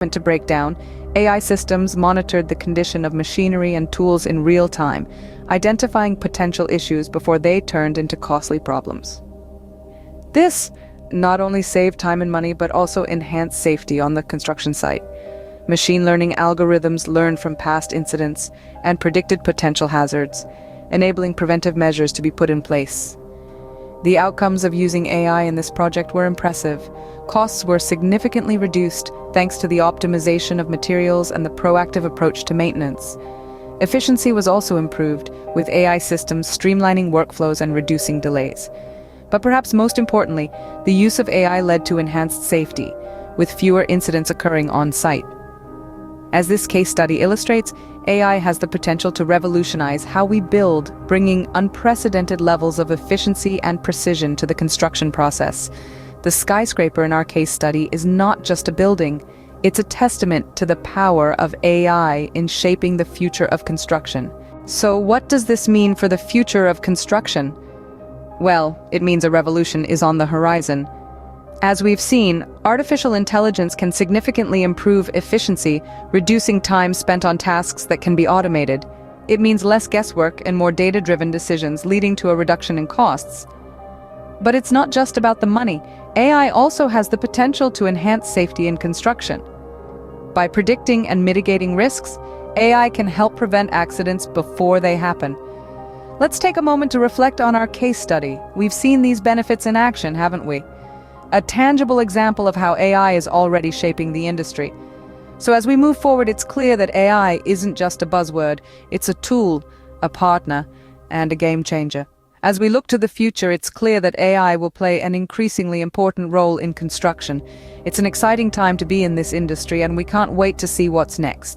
To break down, AI systems monitored the condition of machinery and tools in real time, identifying potential issues before they turned into costly problems. This not only saved time and money, but also enhanced safety on the construction site. Machine learning algorithms learned from past incidents and predicted potential hazards, enabling preventive measures to be put in place. The outcomes of using AI in this project were impressive. Costs were significantly reduced thanks to the optimization of materials and the proactive approach to maintenance. Efficiency was also improved, with AI systems streamlining workflows and reducing delays. But perhaps most importantly, the use of AI led to enhanced safety, with fewer incidents occurring on site. As this case study illustrates, AI has the potential to revolutionize how we build, bringing unprecedented levels of efficiency and precision to the construction process. The skyscraper in our case study is not just a building, it's a testament to the power of AI in shaping the future of construction. So what does this mean for the future of construction? Well, it means a revolution is on the horizon. As we've seen, artificial intelligence can significantly improve efficiency, reducing time spent on tasks that can be automated. It means less guesswork and more data-driven decisions, leading to a reduction in costs. But it's not just about the money. AI also has the potential to enhance safety in construction. By predicting and mitigating risks, AI can help prevent accidents before they happen. Let's take a moment to reflect on our case study. We've seen these benefits in action, haven't we? A tangible example of how AI is already shaping the industry. So as we move forward, it's clear that AI isn't just a buzzword, it's a tool, a partner, and a game changer. As we look to the future, it's clear that AI will play an increasingly important role in construction. It's an exciting time to be in this industry, and we can't wait to see what's next.